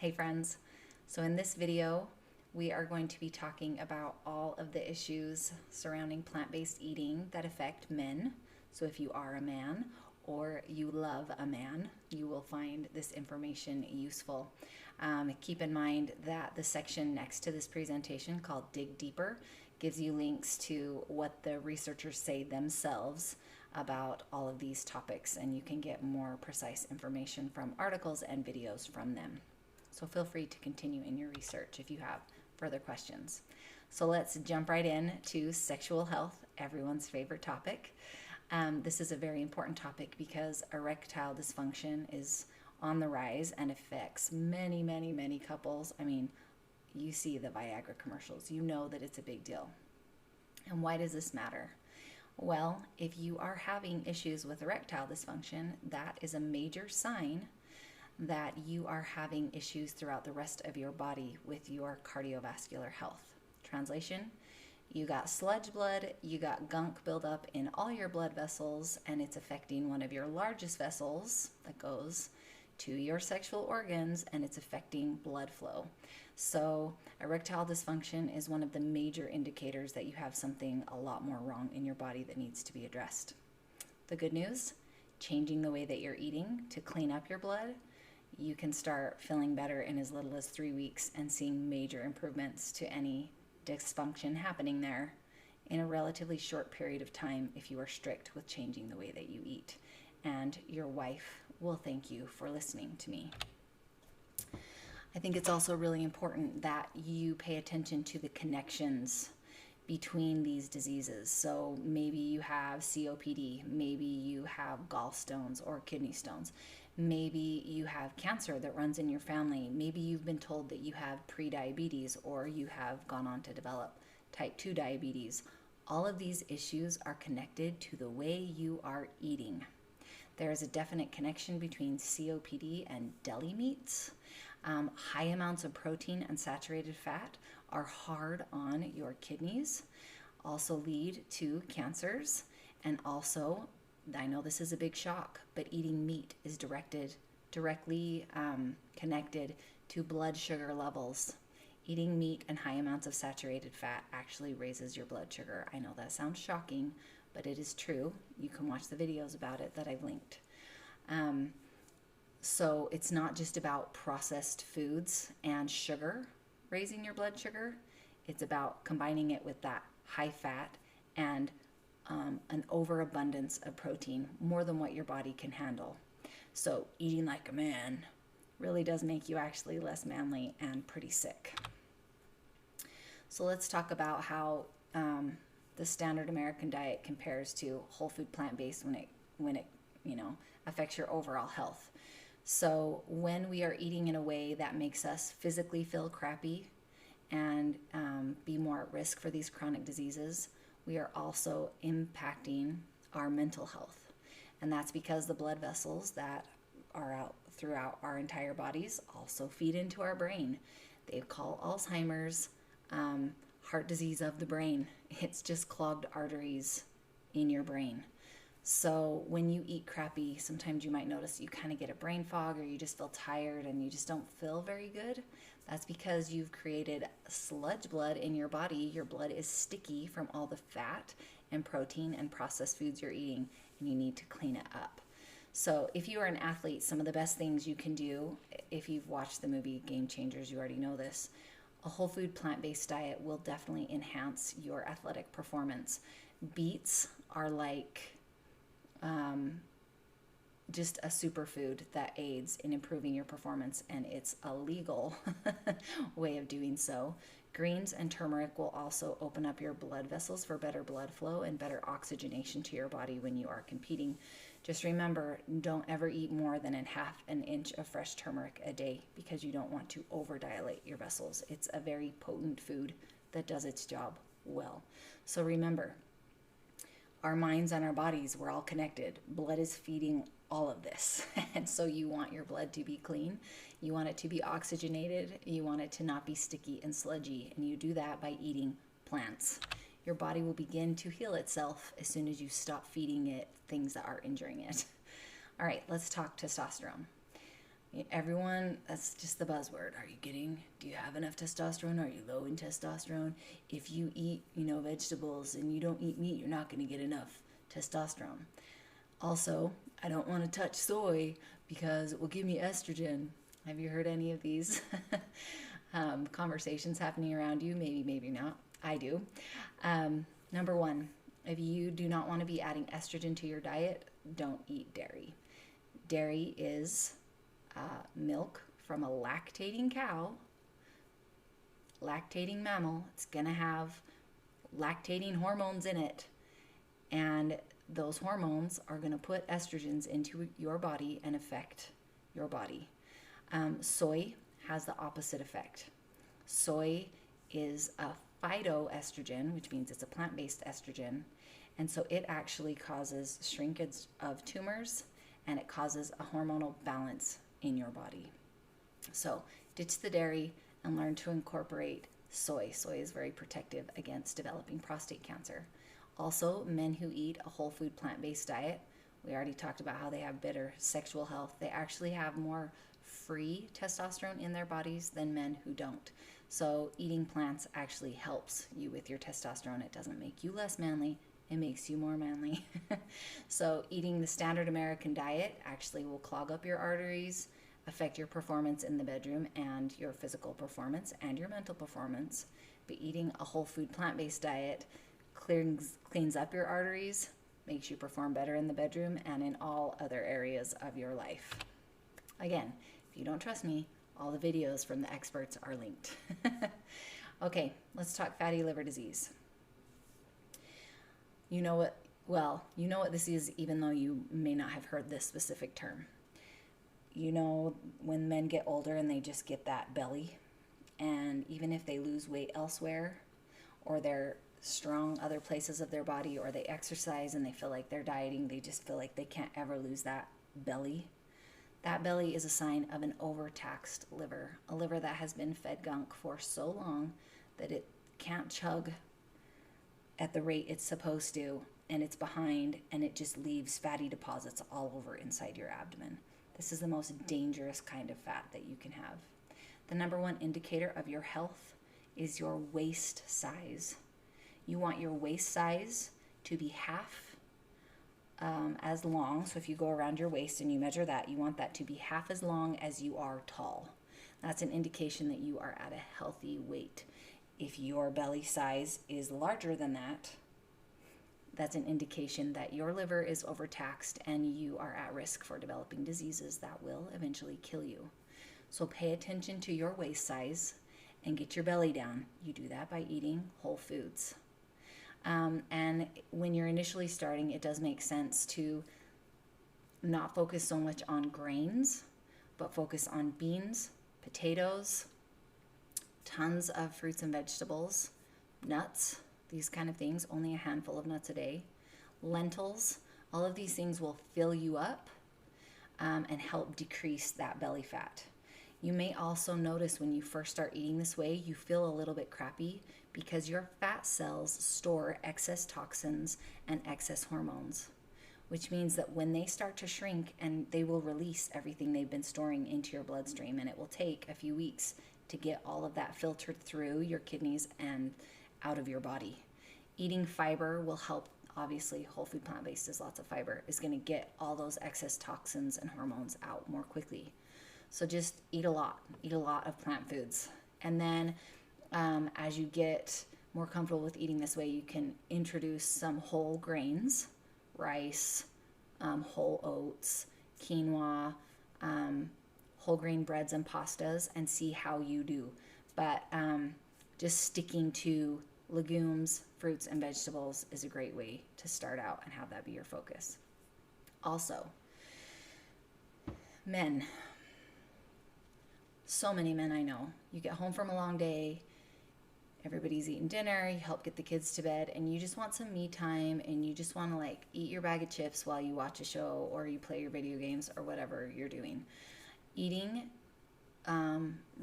Hey friends, so in this video we are going to be talking about all of the issues surrounding plant-based eating that affect men. So if you are a man or you love a man, you will find this information useful. Keep in mind that the section next to this presentation called Dig Deeper gives you links to what the researchers say themselves about all of these topics, and you can get more precise information from articles and videos from them. So feel free to continue in your research if you have further questions. So let's jump right in to sexual health, everyone's favorite topic. This is a very important topic because erectile dysfunction is on the rise and affects many, many, many couples. I mean, you see the Viagra commercials, you know that it's a big deal. And why does this matter? Well, if you are having issues with erectile dysfunction, that is a major sign that you are having issues throughout the rest of your body with your cardiovascular health. Translation, you got sludge blood, you got gunk buildup in all your blood vessels, and it's affecting one of your largest vessels that goes to your sexual organs, and it's affecting blood flow. So erectile dysfunction is one of the major indicators that you have something a lot more wrong in your body that needs to be addressed. The good news, changing the way that you're eating to clean up your blood, you can start feeling better in as little as 3 weeks and seeing major improvements to any dysfunction happening there in a relatively short period of time if you are strict with changing the way that you eat. And your wife will thank you for listening to me. I think it's also really important that you pay attention to the connections between these diseases. So maybe you have COPD, maybe you have gallstones or kidney stones. Maybe you have cancer that runs in your family. Maybe you've been told that you have prediabetes or you have gone on to develop type 2 diabetes. All of these issues are connected to the way you are eating. There is a definite connection between COPD and deli meats. High amounts of protein and saturated fat are hard on your kidneys, also lead to cancers, and also, I know this is a big shock, but eating meat is directly connected to blood sugar levels. Eating meat and high amounts of saturated fat actually raises your blood sugar. I know that sounds shocking, but it is true. You can watch the videos about it that I've linked. So it's not just about processed foods and sugar raising your blood sugar. It's about combining it with that high fat and an overabundance of protein, more than what your body can handle. So eating like a man really does make you actually less manly and pretty sick. So let's talk about how the standard American diet compares to whole food plant-based when it affects your overall health. So when we are eating in a way that makes us physically feel crappy and be more at risk for these chronic diseases, we are also impacting our mental health. And that's because the blood vessels that are out throughout our entire bodies also feed into our brain. They call Alzheimer's heart disease of the brain. It's just clogged arteries in your brain. So when you eat crappy, sometimes you might notice you kind of get a brain fog or you just feel tired and you just don't feel very good. That's because you've created sludge blood in your body. Your blood is sticky from all the fat and protein and processed foods you're eating, and you need to clean it up. So if you are an athlete, some of the best things you can do, if you've watched the movie Game Changers, you already know this, a whole food plant-based diet will definitely enhance your athletic performance. Beets are like just a superfood that aids in improving your performance, and it's a legal way of doing so. Greens and turmeric will also open up your blood vessels for better blood flow and better oxygenation to your body when you are competing. Just remember, don't ever eat more than a half an inch of fresh turmeric a day because you don't want to overdilate your vessels. It's a very potent food that does its job well. So remember, our minds and our bodies, we're all connected. Blood is feeding all of this. And so you want your blood to be clean. You want it to be oxygenated. You want it to not be sticky and sludgy. And you do that by eating plants. Your body will begin to heal itself as soon as you stop feeding it things that are injuring it. All right, let's talk testosterone. Everyone, that's just the buzzword. Do you have enough testosterone? Are you low in testosterone? If you eat, vegetables and you don't eat meat, you're not going to get enough testosterone. Also, I don't want to touch soy because it will give me estrogen. Have you heard any of these conversations happening around you? Maybe, maybe not. I do. Number one, if you do not want to be adding estrogen to your diet, don't eat dairy. Dairy is milk from a lactating cow, lactating mammal. It's going to have lactating hormones in it, and those hormones are going to put estrogens into your body and affect your body. Soy has the opposite effect. Soy is a phytoestrogen, which means it's a plant-based estrogen, and so it actually causes shrinkage of tumors, and it causes a hormonal balance in your body. So ditch the dairy and learn to incorporate soy. Soy is very protective against developing prostate cancer. Also, men who eat a whole food plant-based diet, we already talked about how they have better sexual health. They actually have more free testosterone in their bodies than men who don't. So eating plants actually helps you with your testosterone. It doesn't make you less manly. It makes you more manly. So eating the standard American diet actually will clog up your arteries, affect your performance in the bedroom and your physical performance and your mental performance. But eating a whole food plant-based diet cleans up your arteries, makes you perform better in the bedroom and in all other areas of your life. Again, if you don't trust me, all the videos from the experts are linked. Okay, let's talk fatty liver disease. You know what this is, even though you may not have heard this specific term. When men get older and they just get that belly, and even if they lose weight elsewhere, or they're strong other places of their body, or they exercise and they feel like they're dieting, they just feel like they can't ever lose that belly. That belly is a sign of an overtaxed liver, a liver that has been fed gunk for so long that it can't chug at the rate it's supposed to, and it's behind, and it just leaves fatty deposits all over inside your abdomen. This is the most dangerous kind of fat that you can have. The number one indicator of your health is your waist size. You want your waist size to be half as long. So if you go around your waist and you measure that, you want that to be half as long as you are tall. That's an indication that you are at a healthy weight. If your belly size is larger than that, that's an indication that your liver is overtaxed and you are at risk for developing diseases that will eventually kill you. So pay attention to your waist size and get your belly down. You do that by eating whole foods. And when you're initially starting, it does make sense to not focus so much on grains, but focus on beans, potatoes, tons of fruits and vegetables, nuts, these kind of things, only a handful of nuts a day, lentils. All of these things will fill you up and help decrease that belly fat. You may also notice when you first start eating this way, you feel a little bit crappy because your fat cells store excess toxins and excess hormones, which means that when they start to shrink, and they will release everything they've been storing into your bloodstream, and it will take a few weeks to get all of that filtered through your kidneys and out of your body. Eating fiber will help. Obviously, whole food plant-based is lots of fiber, is going to get all those excess toxins and hormones out more quickly. So just eat a lot of plant foods. And then as you get more comfortable with eating this way, you can introduce some whole grains, rice, whole oats, quinoa, whole grain breads and pastas, and see how you do. But just sticking to legumes, fruits, and vegetables is a great way to start out and have that be your focus. Also, men. So many men I know. You get home from a long day, everybody's eating dinner, you help get the kids to bed, and you just want some me time, and you just want to eat your bag of chips while you watch a show or you play your video games or whatever you're doing. Eating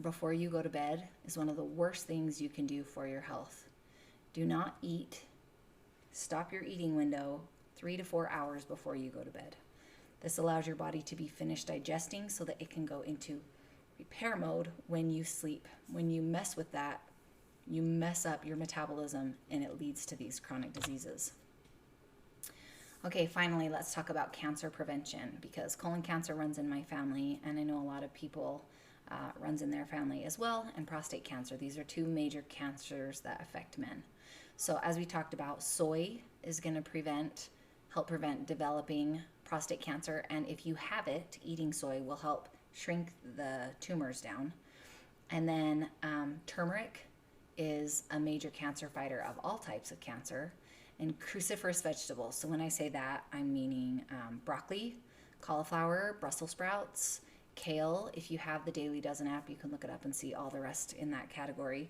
before you go to bed is one of the worst things you can do for your health. Do not eat. Stop your eating window 3 to 4 hours before you go to bed. This allows your body to be finished digesting so that it can go into repair mode when you sleep. When you mess with that, you mess up your metabolism and it leads to these chronic diseases. Okay, finally, let's talk about cancer prevention, because colon cancer runs in my family, and I know a lot of people runs in their family as well, and prostate cancer. These are two major cancers that affect men. So as we talked about, soy is going to help prevent developing prostate cancer, and if you have it, eating soy will help shrink the tumors down. And then turmeric is a major cancer fighter of all types of cancer, and cruciferous vegetables. So when I say that, I'm meaning broccoli, cauliflower, Brussels sprouts, kale. If you have the Daily Dozen app, you can look it up and see all the rest in that category.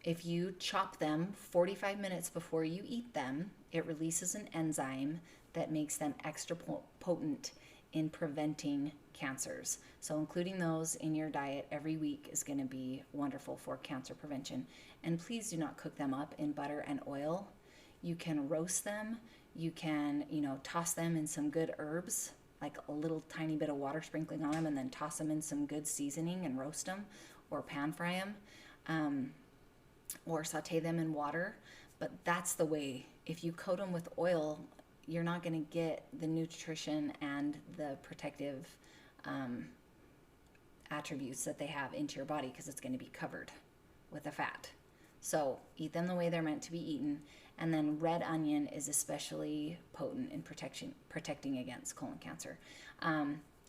If you chop them 45 minutes before you eat them, it releases an enzyme that makes them extra potent in preventing cancers. So including those in your diet every week is going to be wonderful for cancer prevention. And please do not cook them up in butter and oil. You can roast them. You can, toss them in some good herbs, like a little tiny bit of water sprinkling on them, and then toss them in some good seasoning and roast them, or pan fry them, or saute them in water. But that's the way. If you coat them with oil, you're not going to get the nutrition and the protective attributes that they have into your body, because it's going to be covered with a fat. So eat them the way they're meant to be eaten. And then red onion is especially potent in protecting against colon cancer.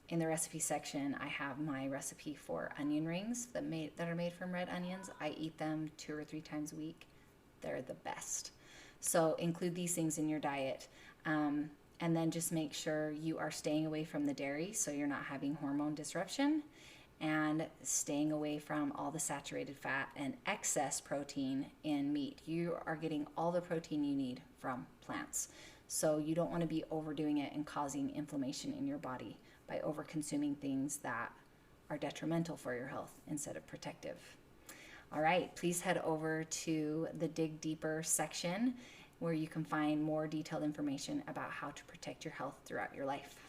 In the recipe section, I have my recipe for onion rings that are made from red onions. I eat them 2 or 3 times a week. They're the best. So include these things in your diet. And then just make sure you are staying away from the dairy so you're not having hormone disruption, and staying away from all the saturated fat and excess protein in meat. You are getting all the protein you need from plants. So you don't want to be overdoing it and causing inflammation in your body by over-consuming things that are detrimental for your health instead of protective. All right, please head over to the Dig Deeper section where you can find more detailed information about how to protect your health throughout your life.